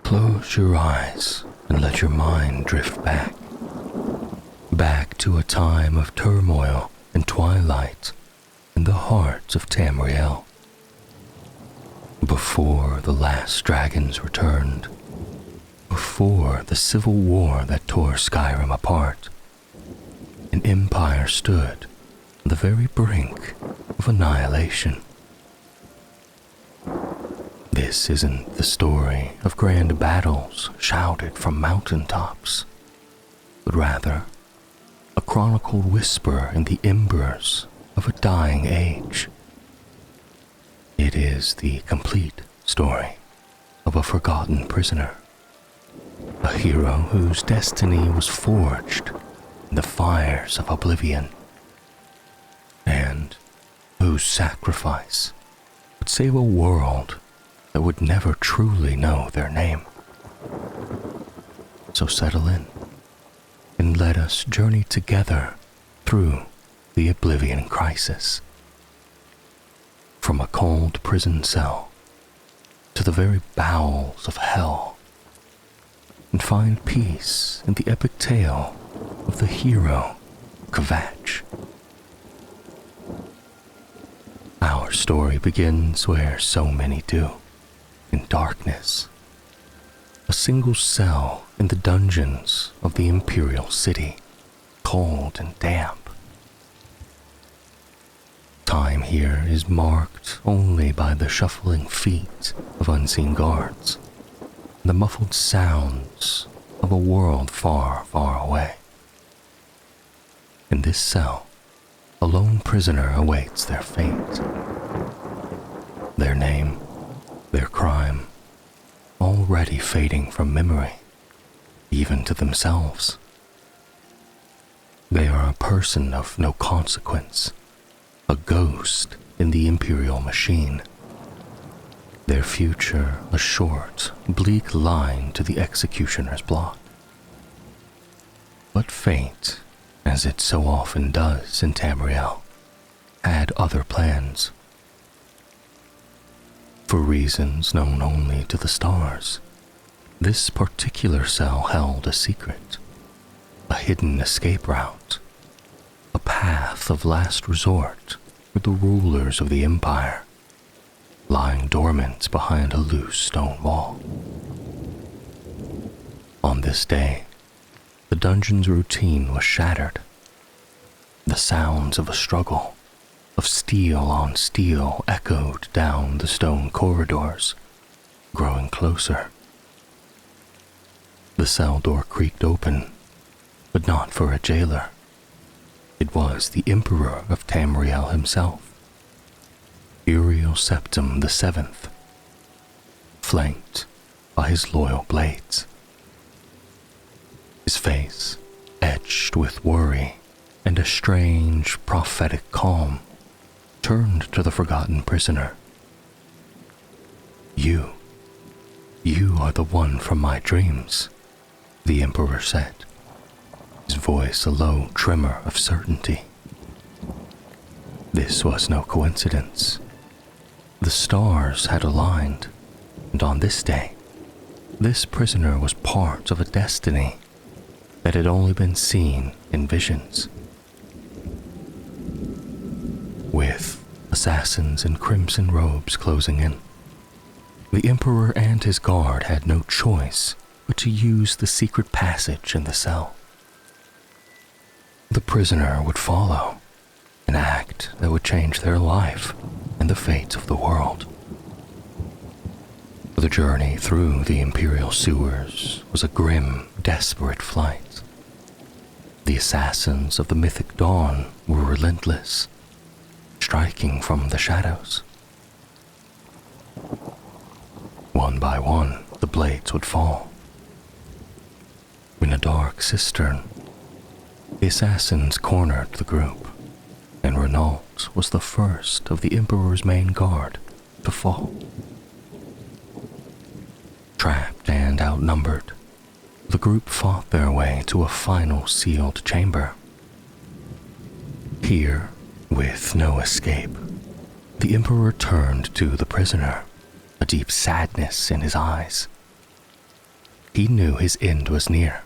Close your eyes and let your mind drift back. Back to a time of turmoil and twilight in the heart of Tamriel. Before the last dragons returned. Before the civil war that tore Skyrim apart. An empire stood on the very brink of annihilation. This isn't the story of grand battles shouted from mountaintops, but rather a chronicled whisper in the embers of a dying age. It is the complete story of a forgotten prisoner, a hero whose destiny was forged in the fires of Oblivion, and whose sacrifice would save a world that would never truly know their name. So settle in and let us journey together through the Oblivion Crisis. From a cold prison cell to the very bowels of hell, and find peace in the epic tale of the Hero of Kvatch. Our story begins where so many do, in darkness. A single cell in the dungeons of the Imperial City, cold and damp. Time here is marked only by the shuffling feet of unseen guards, and the muffled sounds of a world far, far away. In this cell, a lone prisoner awaits their fate. Their name, their crime, already fading from memory, even to themselves. They are a person of no consequence, a ghost in the Imperial machine. Their future a short, bleak line to the executioner's block. But fate, as it so often does in Tamriel, had other plans. For reasons known only to the stars, this particular cell held a secret, a hidden escape route, a path of last resort for the rulers of the Empire, lying dormant behind a loose stone wall. On this day, the dungeon's routine was shattered. The sounds of a struggle, of steel on steel, echoed down the stone corridors, growing closer. The cell door creaked open, but not for a jailer. It was the Emperor of Tamriel himself, Uriel Septim VII, flanked by his loyal blades. His face etched with worry and a strange prophetic calm, turned to the forgotten prisoner. You are the one from my dreams, the Emperor said, his voice a low tremor of certainty. This was no coincidence. The stars had aligned, and on this day, this prisoner was part of a destiny that had only been seen in visions. With assassins in crimson robes closing in, the Emperor and his guard had no choice but to use the secret passage in the cell. The prisoner would follow, an act that would change their life and the fate of the world. The journey through the Imperial sewers was a grim, desperate flight. The assassins of the mythic dawn were relentless, striking from the shadows. One by one, the blades would fall. In a dark cistern, the assassins cornered the group, and Renault was the first of the Emperor's main guard to fall. Trapped and outnumbered, the group fought their way to a final sealed chamber. Here, with no escape, the Emperor turned to the prisoner, a deep sadness in his eyes. he knew his end was near.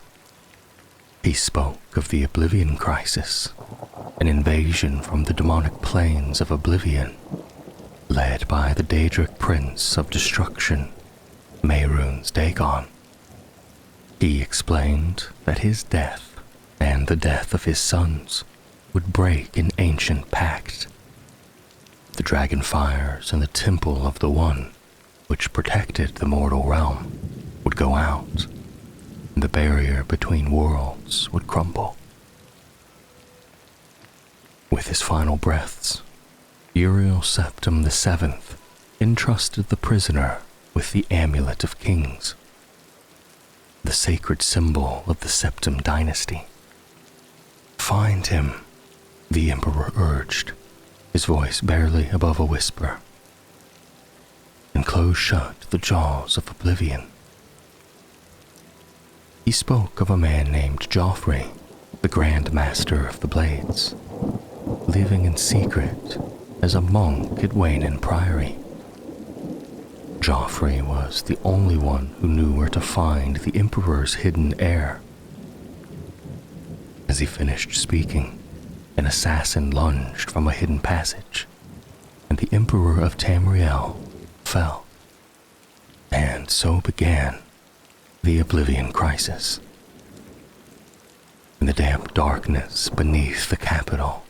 He spoke of the Oblivion Crisis, an invasion from the demonic plains of Oblivion, led by the Daedric Prince of Destruction, Mehrunes Dagon. He explained that his death and the death of his sons would break an ancient pact. The dragon fires in the temple of the One, which protected the mortal realm, would go out, and the barrier between worlds would crumble. With his final breaths, Uriel Septim VII entrusted the prisoner with the Amulet of Kings, the sacred symbol of the Septim dynasty. "Find him," the Emperor urged, his voice barely above a whisper, "and close shut the jaws of Oblivion." He spoke of a man named Joffrey, the Grand Master of the Blades, living in secret as a monk at Wayne Priory. Joffrey was the only one who knew where to find the Emperor's hidden heir. As he finished speaking, an assassin lunged from a hidden passage, and the Emperor of Tamriel fell. And so began the Oblivion Crisis. In the damp darkness beneath the capital,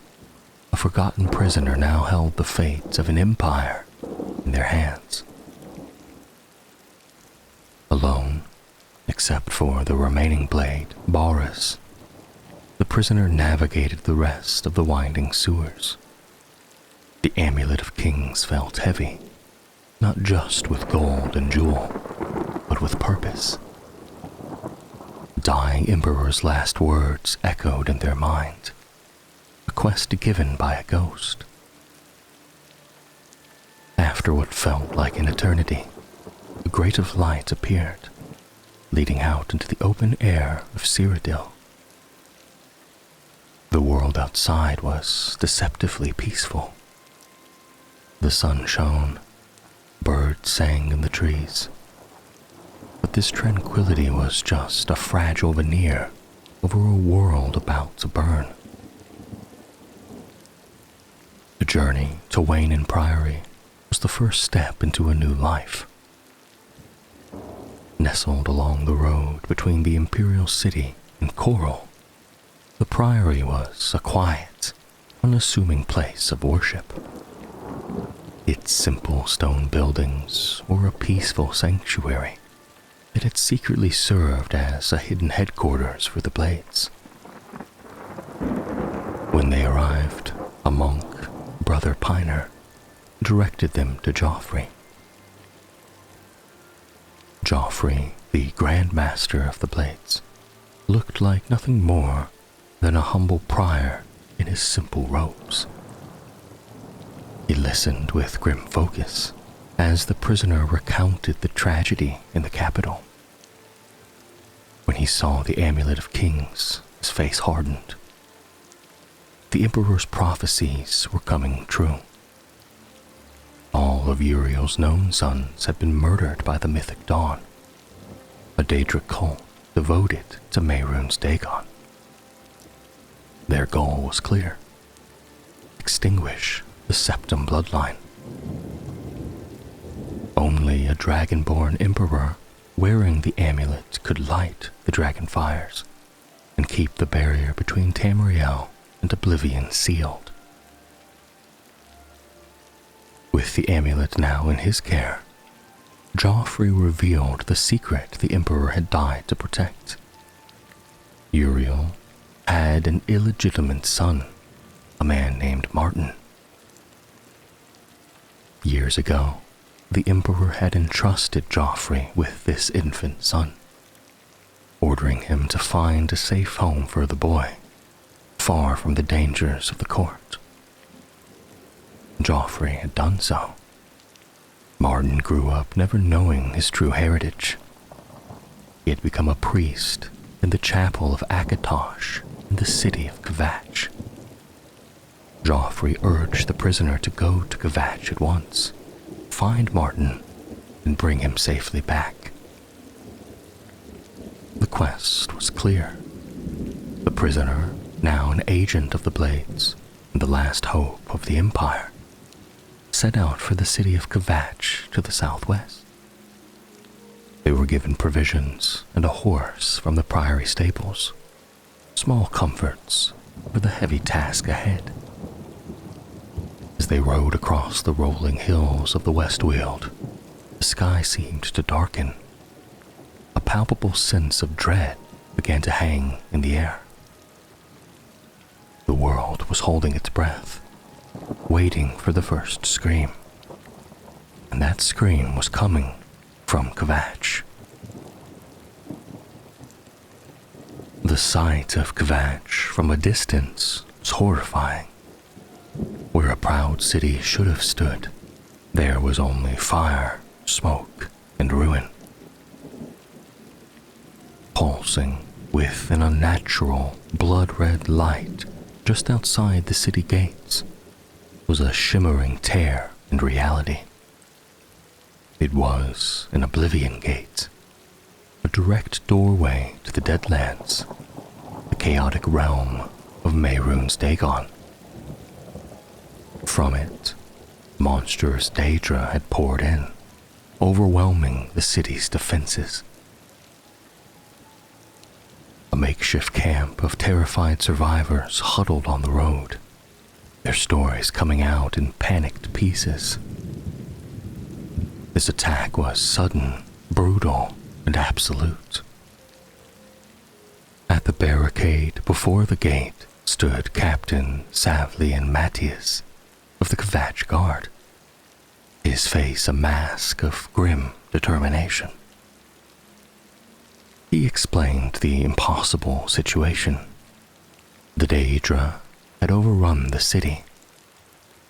a forgotten prisoner now held the fate of an empire in their hands. Alone, except for the remaining blade, Boris, the prisoner navigated the rest of the winding sewers. The Amulet of Kings felt heavy, not just with gold and jewel, but with purpose. The dying Emperor's last words echoed in their mind, a quest given by a ghost. After what felt like an eternity, a grate of light appeared, leading out into the open air of Cyrodiil. The world outside was deceptively peaceful. The sun shone, birds sang in the trees. But this tranquility was just a fragile veneer over a world about to burn. The journey to Wayne Priory was the first step into a new life. Nestled along the road between the Imperial City and Coral, the Priory was a quiet, unassuming place of worship. Its simple stone buildings were a peaceful sanctuary that had secretly served as a hidden headquarters for the Blades. When they arrived, a monk, Brother Piner, directed them to Joffrey. Joffrey, the Grand Master of the Blades, looked like nothing more than a humble prior in his simple robes. He listened with grim focus as the prisoner recounted the tragedy in the capital. When he saw the Amulet of Kings, his face hardened. The Emperor's prophecies were coming true. All of Uriel's known sons had been murdered by the Mythic Dawn, a Daedra cult devoted to Mehrunes Dagon. Their goal was clear: extinguish the Septim bloodline. Only a dragonborn emperor wearing the amulet could light the dragon fires and keep the barrier between Tamriel and Oblivion sealed. With the amulet now in his care, Joffrey revealed the secret the Emperor had died to protect. Uriel had an illegitimate son, a man named Martin. Years ago, the Emperor had entrusted Joffrey with this infant son, ordering him to find a safe home for the boy, far from the dangers of the court. Joffrey had done so. Martin grew up never knowing his true heritage. He had become a priest in the chapel of Akatosh in the city of Kvatch. Joffrey urged the prisoner to go to Kvatch at once, find Martin, and bring him safely back. quest was clear. The prisoner, now an agent of the Blades and the last hope of the Empire, set out for the city of Kvatch to the southwest. They were given provisions and a horse from the priory stables, small comforts for the heavy task ahead. As they rode across the rolling hills of the Westweald, the sky seemed to darken. A palpable sense of dread began to hang in the air. The world was holding its breath, waiting for the first scream. And that scream was coming from Kvatch. The sight of Kvatch from a distance was horrifying. Where a proud city should have stood, there was only fire, smoke, and ruin. Pulsing with an unnatural, blood-red light just outside the city gates was a shimmering tear in reality. It was an Oblivion Gate, a direct doorway to the Deadlands, the chaotic realm of Mehrunes Dagon. From it, monstrous Daedra had poured in, overwhelming the city's defenses. A makeshift camp of terrified survivors huddled on the road, their stories coming out in panicked pieces. This attack was sudden, brutal, and absolute. At the barricade before the gate stood Captain Savlian Matthias of the Kvatch Guard, his face a mask of grim determination. He explained the impossible situation. The Daedra had overrun the city,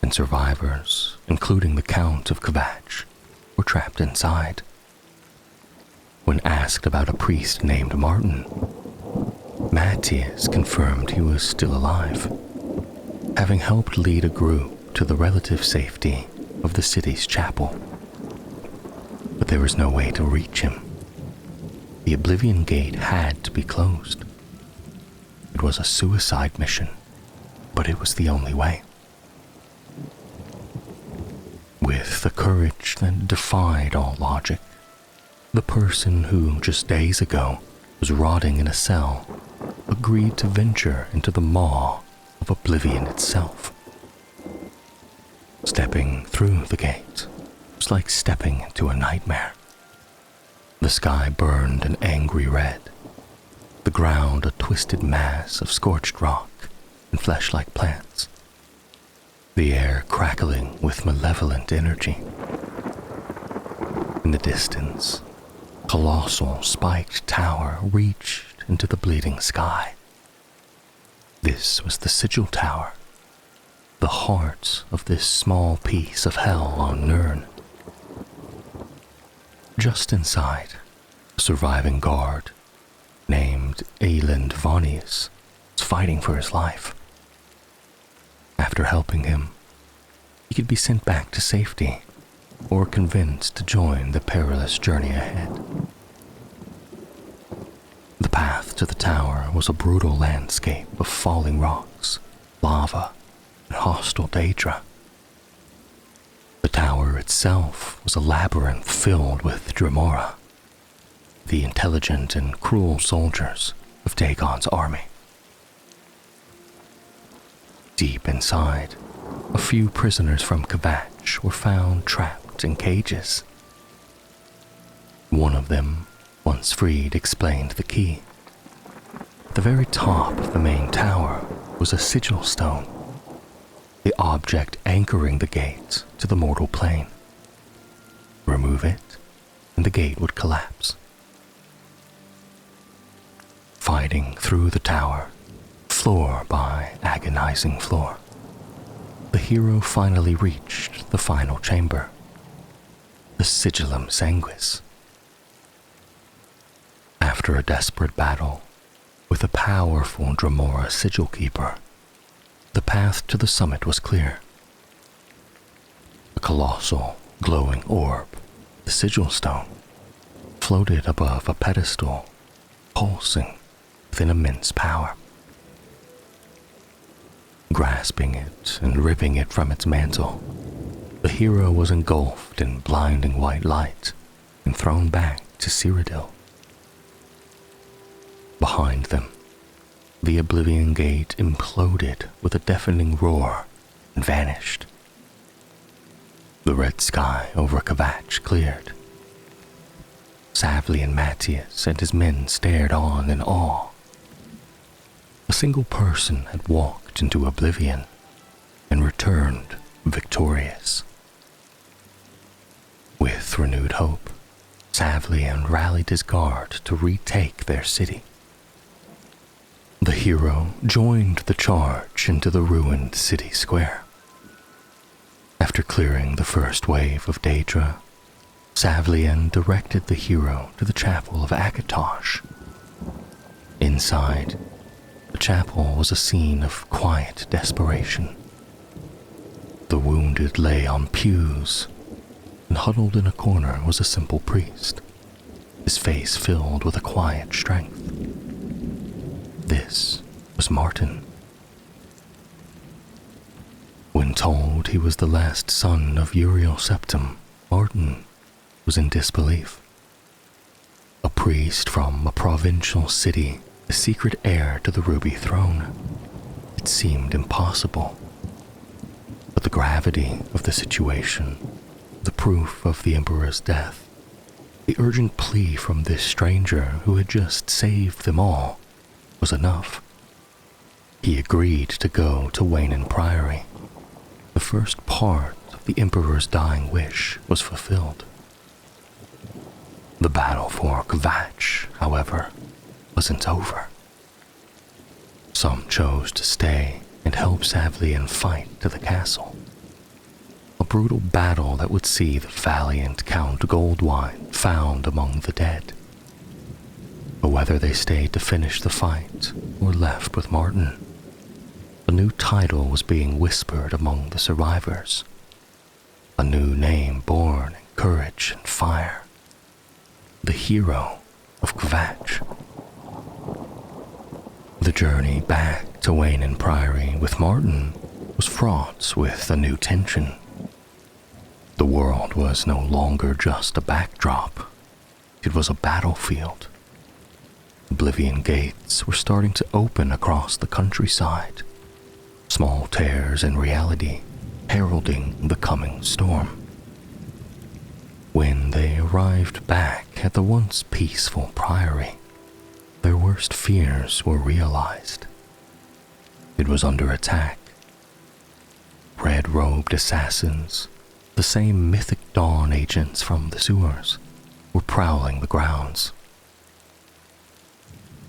and survivors, including the Count of Kvatch, were trapped inside. When asked about a priest named Martin, Matthias confirmed he was still alive, having helped lead a group to the relative safety of the city's chapel. But there was no way to reach him. The Oblivion Gate had to be closed. It was a suicide mission, but it was the only way. With a courage that defied all logic, the person who just days ago was rotting in a cell agreed to venture into the maw of Oblivion itself. Stepping through the gate was like stepping into a nightmare. The sky burned an angry red, the ground a twisted mass of scorched rock and flesh-like plants, the air crackling with malevolent energy. In the distance, a colossal spiked tower reached into the bleeding sky. This was the Sigil Tower, the heart of this small piece of hell on Nirn. Just inside, a surviving guard named Aelend Vonius was fighting for his life. After helping him, he could be sent back to safety or convinced to join the perilous journey ahead. The path to the tower was a brutal landscape of falling rocks, lava, and hostile Daedra. The tower itself was a labyrinth filled with Dremora, the intelligent and cruel soldiers of Dagon's army. Deep inside, a few prisoners from Kvatch were found trapped in cages. One of them, once freed, explained the key. At the very top of the main tower was a sigil stone, the object anchoring the gate to the mortal plane. Remove it, and the gate would collapse. Fighting through the tower, floor by agonizing floor, the hero finally reached the final chamber, the Sigillum Sanguis. After a desperate battle with a powerful Dremora sigil keeper, the path to the summit was clear. A colossal, glowing orb, the sigil stone, floated above a pedestal, pulsing with an immense power. Grasping it and ripping it from its mantle, the hero was engulfed in blinding white light and thrown back to Cyrodiil. Behind them, the Oblivion Gate imploded with a deafening roar and vanished. The red sky over Kvatch cleared. Savli and Matthias and his men stared on in awe. A single person had walked into Oblivion and returned victorious. With renewed hope, Savlian rallied his guard to retake their city. The hero joined the charge into the ruined city square. After clearing the first wave of Daedra, Savlian directed the hero to the chapel of Akatosh. Inside, the chapel was a scene of quiet desperation. The wounded lay on pews, and huddled in a corner was a simple priest, his face filled with a quiet strength. This was Martin. When told he was the last son of Uriel Septim, Martin was in disbelief. A priest from a provincial city, the secret heir to the Ruby Throne. It seemed impossible. But the gravity of the situation, the proof of the Emperor's death, the urgent plea from this stranger who had just saved them all, was enough. He agreed to go to Wayne Priory. The first part of the Emperor's dying wish was fulfilled. The battle for Kvatch, however, wasn't over. Some chose to stay and help Savlian fight to the castle. A brutal battle that would see the valiant Count Goldwine found among the dead. But whether they stayed to finish the fight or left with Martin, a new title was being whispered among the survivors. A new name born in courage and fire. The Hero of Kvatch. The journey back to Wayne Priory with Martin was fraught with a new tension. The world was no longer just a backdrop. It was a battlefield. Oblivion gates were starting to open across the countryside, small tears in reality heralding the coming storm. When they arrived back at the once peaceful priory, their worst fears were realized. It was under attack. Red-robed assassins, the same mythic dawn agents from the sewers, were prowling the grounds.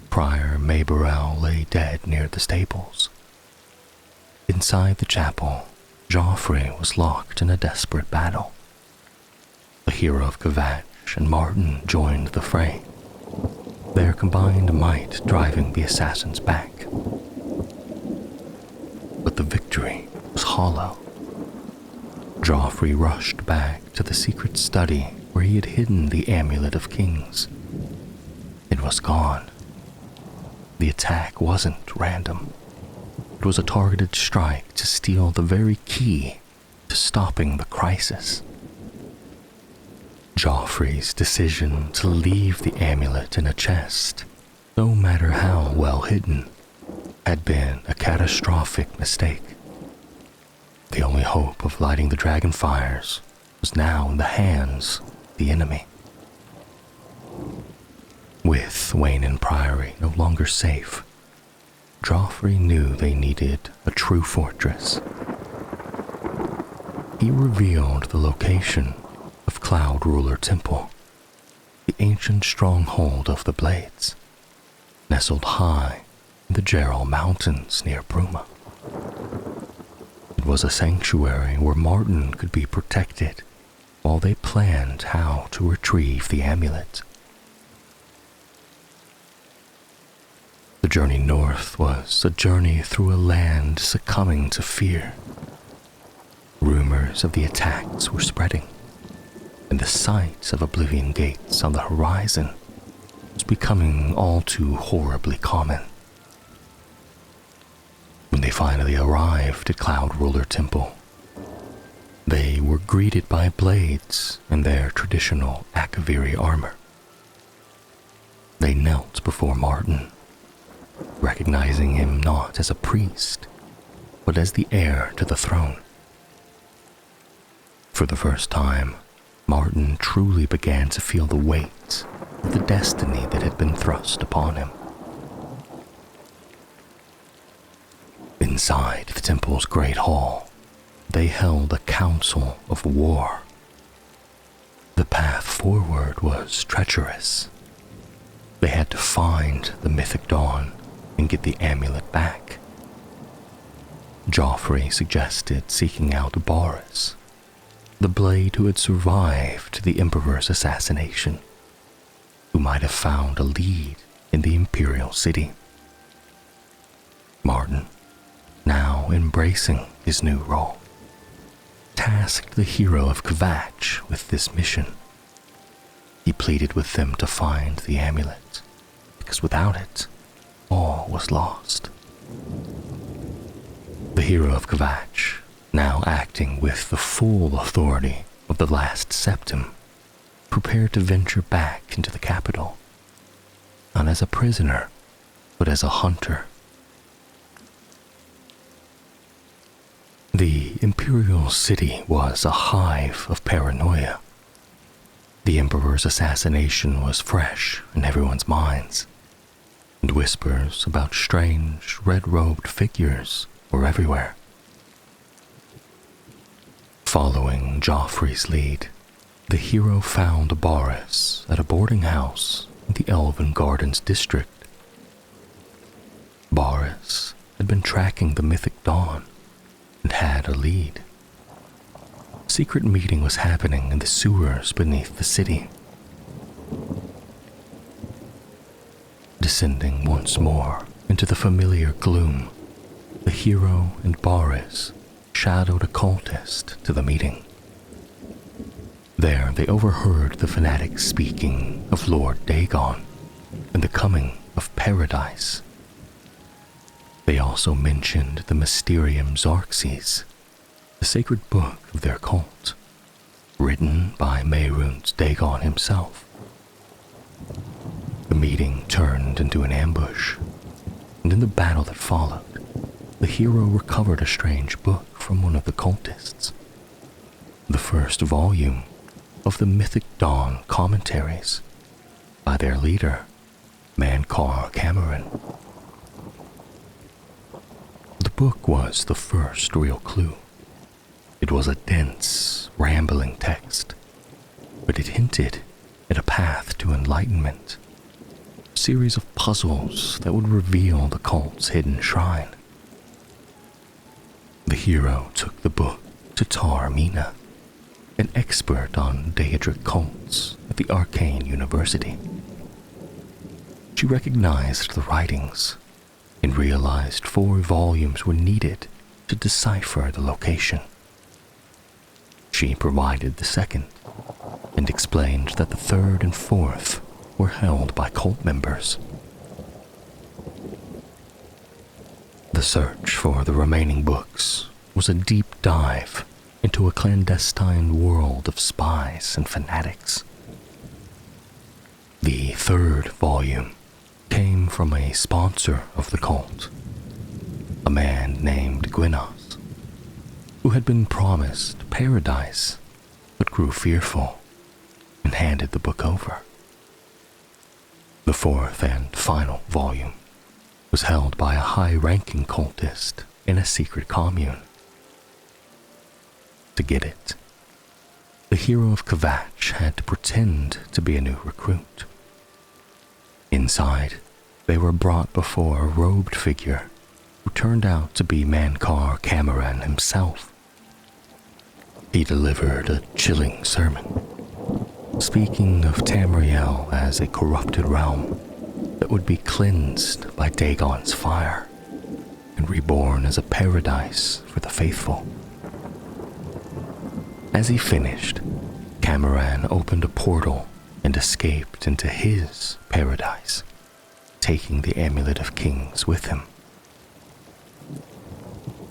Prior Maberel lay dead near the stables. Inside the chapel, Joffrey was locked in a desperate battle. The Hero of Kvatch and Martin joined the fray, their combined might driving the assassins back. But the victory was hollow. Joffrey rushed back to the secret study where he had hidden the Amulet of Kings. It was gone. The attack wasn't random. It was a targeted strike to steal the very key to stopping the crisis. Joffrey's decision to leave the amulet in a chest, no matter how well hidden, had been a catastrophic mistake. The only hope of lighting the dragon fires was now in the hands of the enemy. With Wayne Priory no longer safe, Joffrey knew they needed a true fortress. He revealed the location of Cloud Ruler Temple, the ancient stronghold of the Blades, nestled high in the Gerald Mountains near Bruma. It was a sanctuary where Martin could be protected while they planned how to retrieve the amulet. The journey north was a journey through a land succumbing to fear. Rumors of the attacks were spreading, and the sight of Oblivion gates on the horizon was becoming all too horribly common. When they finally arrived at Cloud Ruler Temple, they were greeted by blades in their traditional Akaviri armor. They knelt before Martin, recognizing him not as a priest, but as the heir to the throne. For the first time, Martin truly began to feel the weight of the destiny that had been thrust upon him. Inside the temple's great hall, they held a council of war. The path forward was treacherous. They had to find the mythic dawn and get the amulet back. Joffrey suggested seeking out Boris, the blade who had survived the Emperor's assassination, who might have found a lead in the Imperial City. Martin, now embracing his new role, tasked the Hero of Kvatch with this mission. He pleaded with them to find the amulet, because without it, all was lost. The Hero of Kvatch, now acting with the full authority of the last septum, prepared to venture back into the capital, not as a prisoner, but as a hunter. The Imperial City was a hive of paranoia. The Emperor's assassination was fresh in everyone's minds, and whispers about strange, red-robed figures were everywhere. Following Joffrey's lead, the hero found Boris at a boarding house in the Elven Gardens district. Boris had been tracking the mythic dawn and had a lead. A secret meeting was happening in the sewers beneath the city. Descending once more into the familiar gloom, the hero and Boris shadowed a cultist to the meeting. There they overheard the fanatics speaking of Lord Dagon and the coming of paradise. They also mentioned the Mysterium Xarxes, the sacred book of their cult, written by Mehrunes Dagon himself. The meeting turned into an ambush, and in the battle that followed, the hero recovered a strange book from one of the cultists, the first volume of the Mythic Dawn commentaries by their leader, Mankar Cameron. The book was the first real clue. It was a dense, rambling text, but it hinted at a path to enlightenment, a series of puzzles that would reveal the cult's hidden shrine. The hero took the book to Taormina, an expert on Daedric cults at the Arcane University. She recognized the writings and realized 4 volumes were needed to decipher the location. She provided the second and explained that the third and fourth were held by cult members. The search for the remaining books was a deep dive into a clandestine world of spies and fanatics. The third volume came from a sponsor of the cult, a man named Gwynos, who had been promised paradise but grew fearful and handed the book over. The fourth and final volume was held by a high-ranking cultist in a secret commune. To get it, the Hero of Kvatch had to pretend to be a new recruit. Inside, they were brought before a robed figure who turned out to be Mankar Cameron himself. He delivered a chilling sermon, speaking of Tamriel as a corrupted realm that would be cleansed by Dagon's fire and reborn as a paradise for the faithful. As he finished, Cameron opened a portal and escaped into his paradise. taking the Amulet of Kings with him.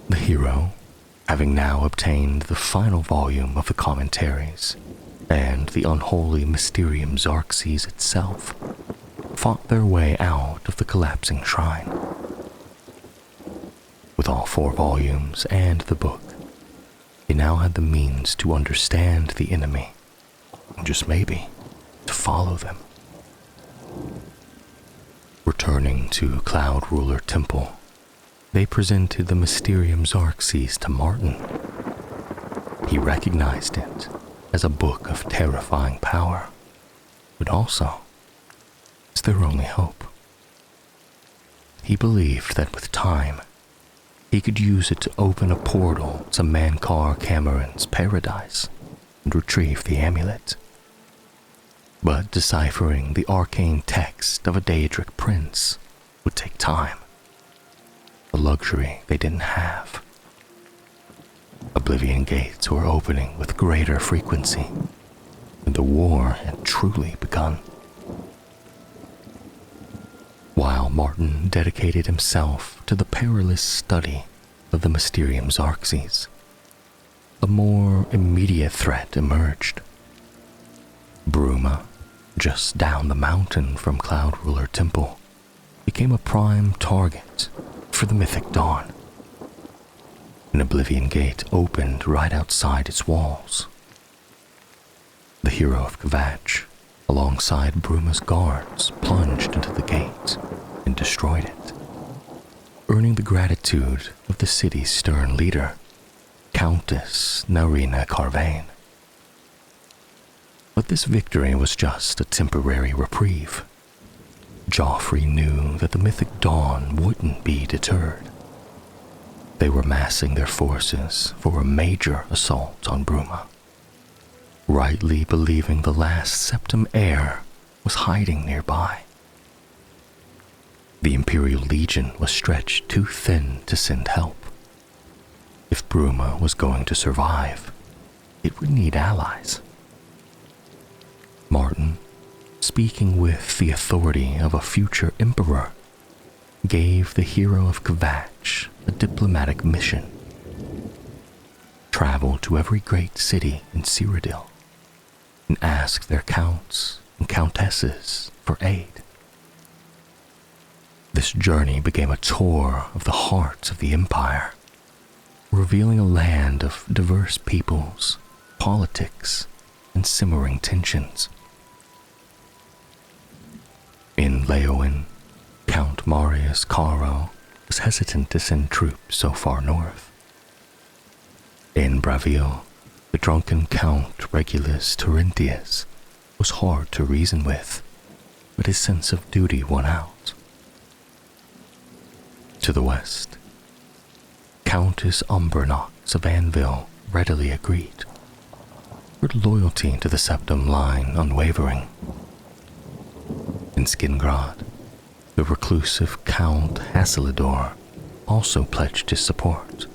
The hero, having now obtained the final volume of the commentaries and the unholy Mysterium Xarxes itself, fought their way out of the collapsing shrine. With all 4 volumes and the book, they now had the means to understand the enemy, and just maybe to follow them. Returning to Cloud Ruler Temple, they presented the Mysterium Xarxes to Martin. He recognized it as a book of terrifying power, but also as their only hope. He believed that with time, he could use it to open a portal to Mankar Cameron's paradise and retrieve the amulet. But deciphering the arcane text of a Daedric prince would take time, a luxury they didn't have. Oblivion gates were opening with greater frequency, and the war had truly begun. While Martin dedicated himself to the perilous study of the Mysterium Xarxes, a more immediate threat emerged. Bruma, just down the mountain from Cloud Ruler Temple, became a prime target for the Mythic Dawn. An Oblivion gate opened right outside its walls. The Hero of Kvatch, alongside Bruma's guards, plunged into the gate and destroyed it, earning the gratitude of the city's stern leader, Countess Narina Carvain. But this victory was just a temporary reprieve. Joffrey knew that the Mythic Dawn wouldn't be deterred. They were massing their forces for a major assault on Bruma, rightly believing the last Septim heir was hiding nearby. The Imperial Legion was stretched too thin to send help. If Bruma was going to survive, it would need allies. Martin, speaking with the authority of a future emperor, gave the Hero of Kvatch a diplomatic mission. Travel to every great city in Cyrodiil and ask their counts and countesses for aid. This journey became a tour of the heart of the Empire, revealing a land of diverse peoples, politics, and simmering tensions. In Leowen, Count Marius Caro was hesitant to send troops so far north. In Bravil, the drunken Count Regulus Terentius was hard to reason with, but his sense of duty won out. To the west, Countess Umbernox of Anvil readily agreed, her loyalty to the Septim line unwavering. In Skingrad, the reclusive Count Hasilidor also pledged his support.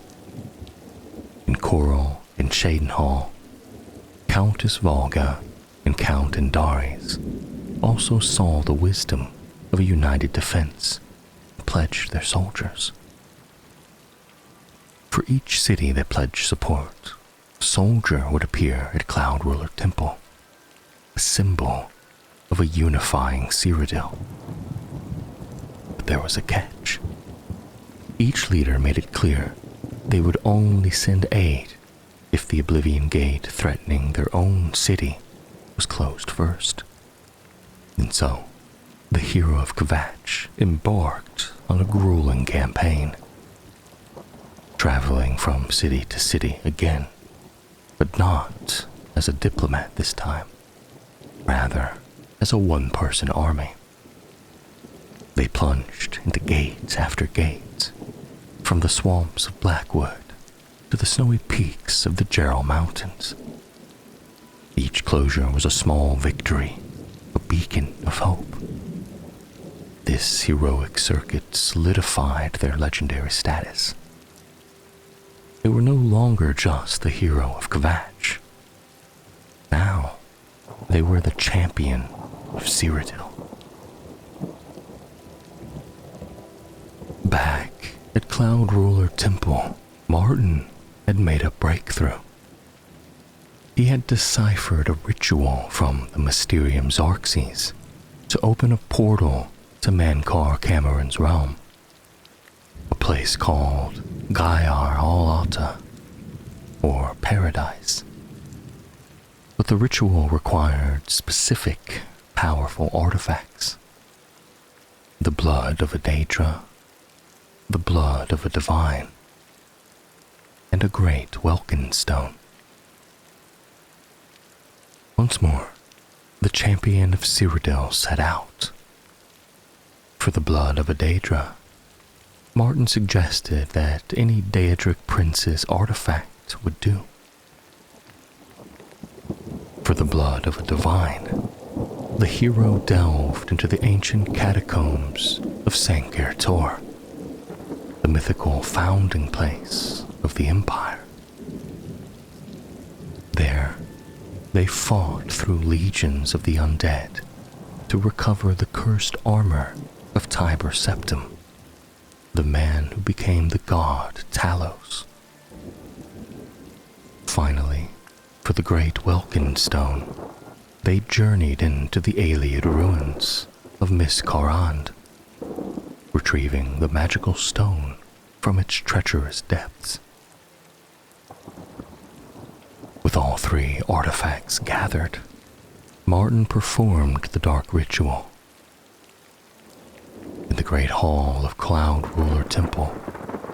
In Coral and Shadenhall, Countess Volga and Count Indaris also saw the wisdom of a united defense and pledged their soldiers. For each city that pledged support, a soldier would appear at Cloud Ruler Temple, a symbol of a unifying Cyrodiil. But there was a catch. Each leader made it clear they would only send aid if the Oblivion Gate threatening their own city was closed first. And so, the Hero of Kvatch embarked on a grueling campaign, traveling from city to city again, but not as a diplomat this time, rather as a one-person army. They plunged into gate after gate, from the swamps of Blackwood to the snowy peaks of the Gerald Mountains. Each closure was a small victory, a beacon of hope. This heroic circuit solidified their legendary status. They were no longer just the Hero of Kvatch. Now, they were the Champion of Cyrodiil. At Cloud Ruler Temple, Martin had made a breakthrough. He had deciphered a ritual from the Mysterium Xarxes to open a portal to Mankar Cameron's realm, a place called Gaiar Al-Ata, or Paradise. But the ritual required specific, powerful artifacts. The blood of a Daedra, the blood of a divine, and a great Welkin stone. Once more, the Champion of Cyrodiil set out. For the blood of a Daedra, Martin suggested that any Daedric prince's artifact would do. For the blood of a divine, the hero delved into the ancient catacombs of Sankir Tor, the mythical founding place of the Empire. There, they fought through legions of the undead to recover the cursed armor of Tiber Septim, the man who became the god Talos. Finally, for the great Welkin stone, they journeyed into the Aeliad ruins of Miskarand, retrieving the magical stone from its treacherous depths. With all three artifacts gathered, Martin performed the dark ritual. In the great hall of Cloud Ruler Temple,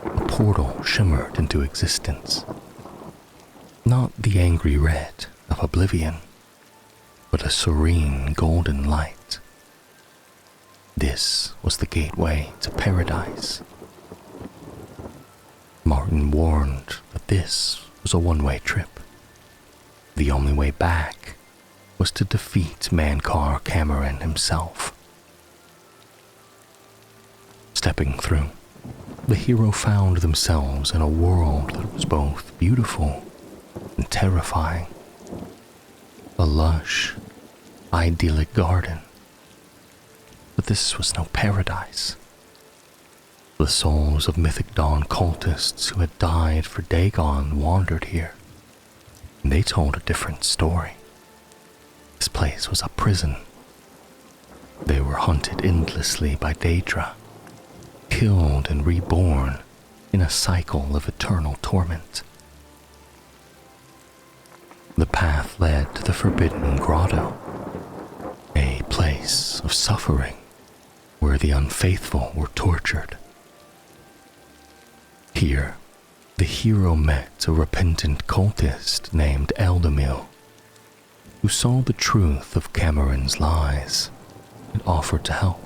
a portal shimmered into existence. Not the angry red of Oblivion, but a serene golden light. This was the gateway to Paradise. Martin warned that this was a one-way trip. The only way back was to defeat Mankar Cameron himself. Stepping through, the hero found themselves in a world that was both beautiful and terrifying. A lush, idyllic garden. But this was no paradise. The souls of Mythic Dawn cultists who had died for Dagon wandered here, and they told a different story. This place was a prison. They were hunted endlessly by Daedra, killed and reborn in a cycle of eternal torment. The path led to the Forbidden Grotto, a place of suffering where the unfaithful were tortured. Here, the hero met a repentant cultist named Eldamil, who saw the truth of Cameron's lies and offered to help.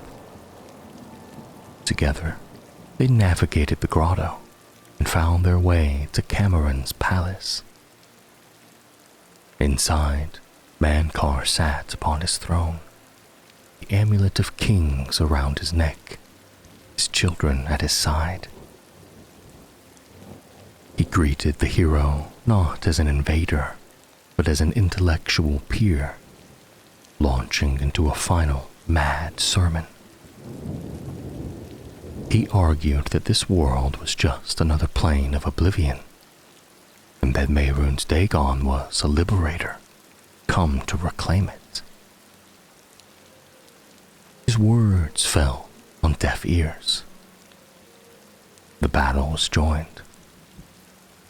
Together, they navigated the grotto and found their way to Cameron's palace. Inside, Mankar sat upon his throne, the amulet of kings around his neck, his children at his side. He greeted the hero not as an invader, but as an intellectual peer, launching into a final mad sermon. He argued that this world was just another plane of oblivion, and that Mehrunes Dagon was a liberator, come to reclaim it. His words fell on deaf ears. The battle was joined.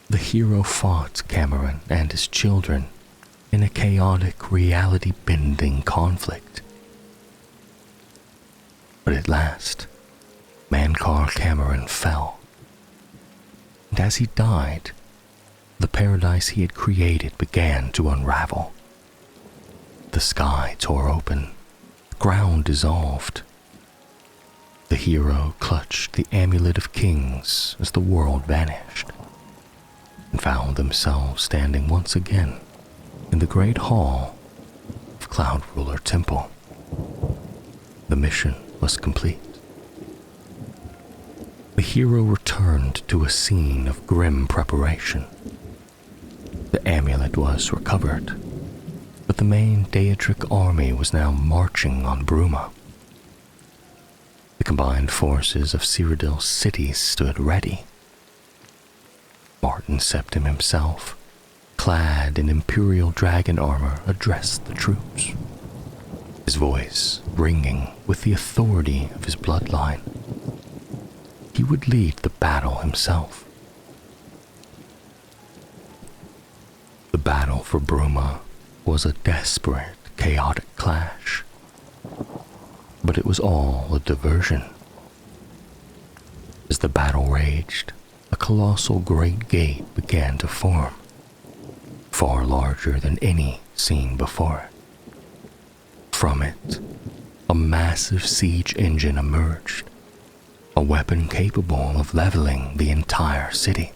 The hero fought Cameron and his children in a chaotic, reality-bending conflict. But at last, Mankar Cameron fell. And as he died, the paradise he had created began to unravel. The sky tore open, the ground dissolved. The hero clutched the amulet of kings as the world vanished, and found themselves standing once again in the great hall of Cloud Ruler Temple. The mission was complete. The hero returned to a scene of grim preparation. The amulet was recovered, but the main Daedric army was now marching on Bruma. The The combined forces of Cyrodiil's cities stood ready. Martin Septim himself, clad in imperial dragon armor, addressed the troops, his voice ringing with the authority of his bloodline. He would lead the battle himself. The battle for Bruma was a desperate, chaotic clash, but it was all a diversion. As the battle raged, a colossal great gate began to form, far larger than any seen before it. From it, a massive siege engine emerged, a weapon capable of leveling the entire city.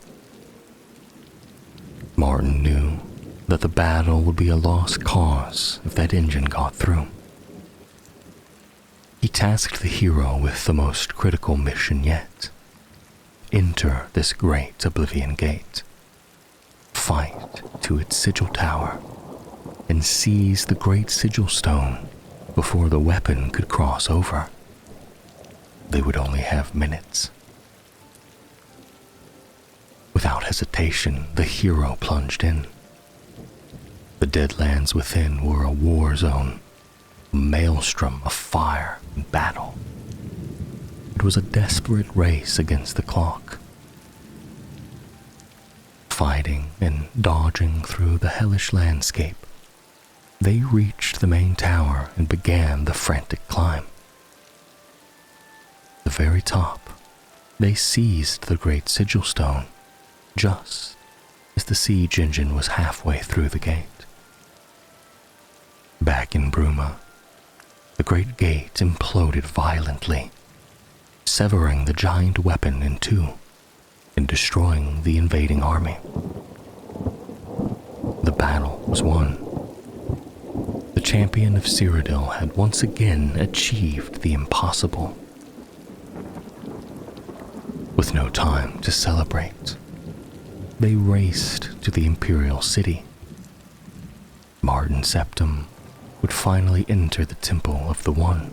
Martin knew that the battle would be a lost cause if that engine got through. He tasked the hero with the most critical mission yet. Enter this great Oblivion Gate, fight to its sigil tower, and seize the great sigil stone before the weapon could cross over. They would only have minutes. Without hesitation, the hero plunged in. The Deadlands within were a war zone, a maelstrom of fire and battle. It was a desperate race against the clock. Fighting and dodging through the hellish landscape, they reached the main tower and began the frantic climb. At the very top, they seized the great sigil stone, just as the siege engine was halfway through the gate. Back in Bruma, the great gate imploded violently, severing the giant weapon in two and destroying the invading army. The battle was won. The Champion of Cyrodiil had once again achieved the impossible. With no time to celebrate, they raced to the Imperial City. Martin Septim would finally enter the Temple of the One,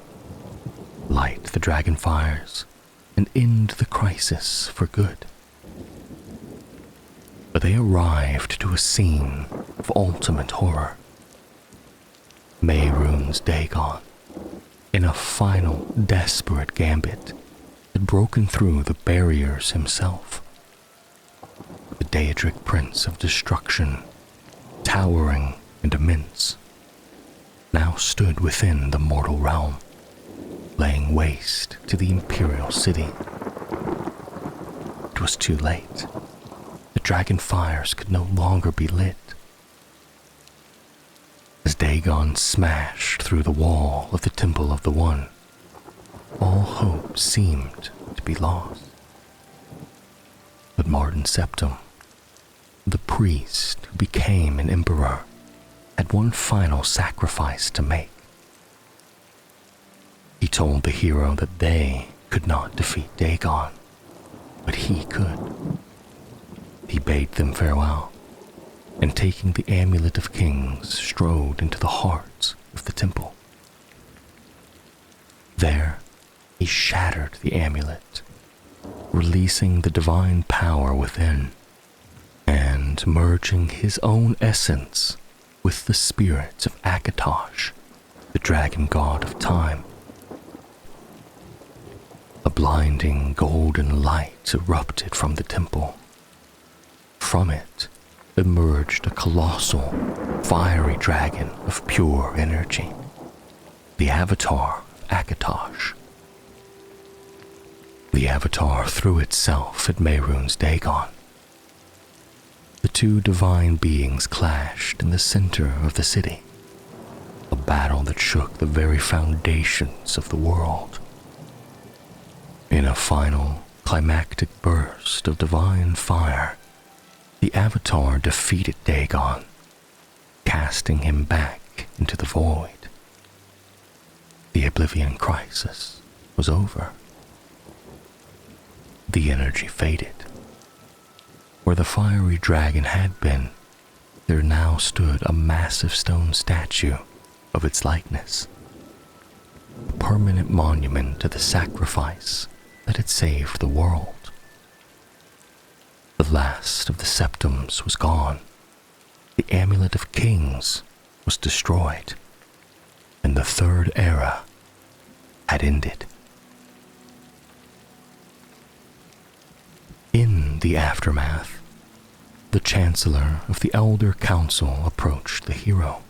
light the dragon fires, and end the crisis for good. But they arrived to a scene of ultimate horror. Mehrunes Dagon, in a final desperate gambit, had broken through the barriers himself. The Daedric Prince of Destruction, towering and immense, now stood within the mortal realm, laying waste to the Imperial City. It was too late. The dragon fires could no longer be lit. As Dagon smashed through the wall of the Temple of the One, all hope seemed to be lost. But Martin Septim, the priest who became an emperor, had one final sacrifice to make. He told the hero that they could not defeat Dagon, but he could. He bade them farewell, and taking the Amulet of Kings, strode into the heart of the temple. There, he shattered the amulet, releasing the divine power within, and merging his own essence with the spirits of Akatosh, the dragon god of time. A blinding golden light erupted from the temple. From it emerged a colossal, fiery dragon of pure energy, the avatar of Akatosh. The avatar threw itself at Mehrunes Dagon. The two divine beings clashed in the center of the city, a battle that shook the very foundations of the world. In a final, climactic burst of divine fire, the Avatar defeated Dagon, casting him back into the void. The Oblivion Crisis was over. The energy faded. Where the fiery dragon had been, there now stood a massive stone statue of its likeness. a permanent monument to the sacrifice that had saved the world. The last of the septums was gone, the Amulet of Kings was destroyed, and the Third Era had ended. In the aftermath, the Chancellor of the Elder Council approached the hero.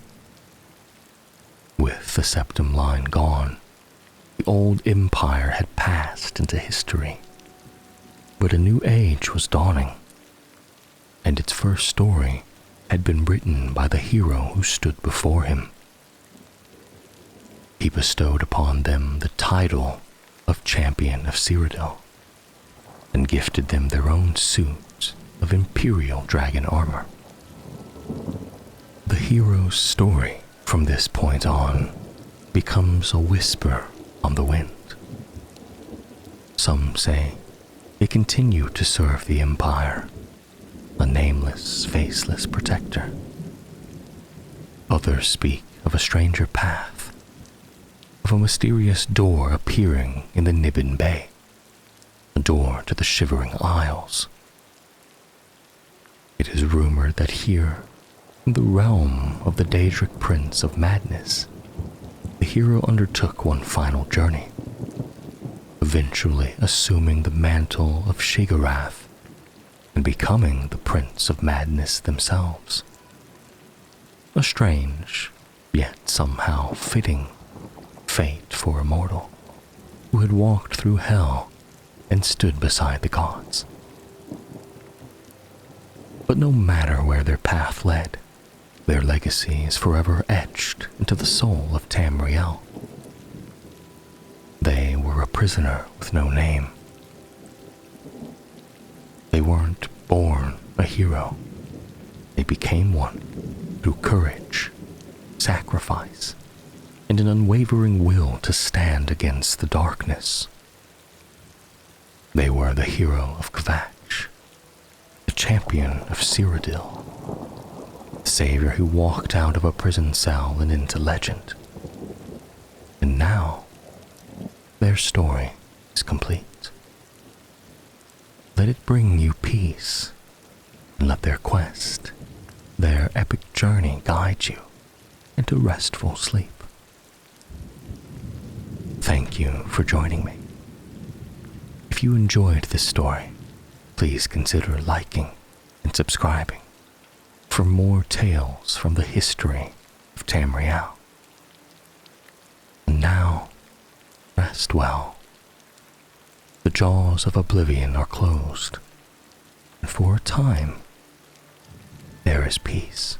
With the Septum line gone, the old empire had passed into history, but a new age was dawning, and its first story had been written by the hero who stood before him. He bestowed upon them the title of Champion of Cyrodiil, and gifted them their own suit of Imperial dragon armor. The hero's story from this point on becomes a whisper on the wind. Some say he continued to serve the Empire, a nameless, faceless protector. Others speak of a stranger path, of a mysterious door appearing in the Nibbin Bay, a door to the Shivering Isles. It is rumored that here, in the realm of the Daedric Prince of Madness, the hero undertook one final journey, eventually assuming the mantle of Shigarath and becoming the Prince of Madness themselves. A strange, yet somehow fitting, fate for a mortal who had walked through hell and stood beside the gods. But no matter where their path led, their legacy is forever etched into the soul of Tamriel. They were a prisoner with no name. They weren't born a hero. They became one through courage, sacrifice, and an unwavering will to stand against the darkness. They were the Hero of Kvatch, the Champion of Cyrodiil, the savior who walked out of a prison cell and into legend. And now, their story is complete. Let it bring you peace, and let their quest, their epic journey guide you into restful sleep. Thank you for joining me. If you enjoyed this story, please consider liking and subscribing for more tales from the history of Tamriel. And now, rest well. The jaws of Oblivion are closed, and for a time, there is peace.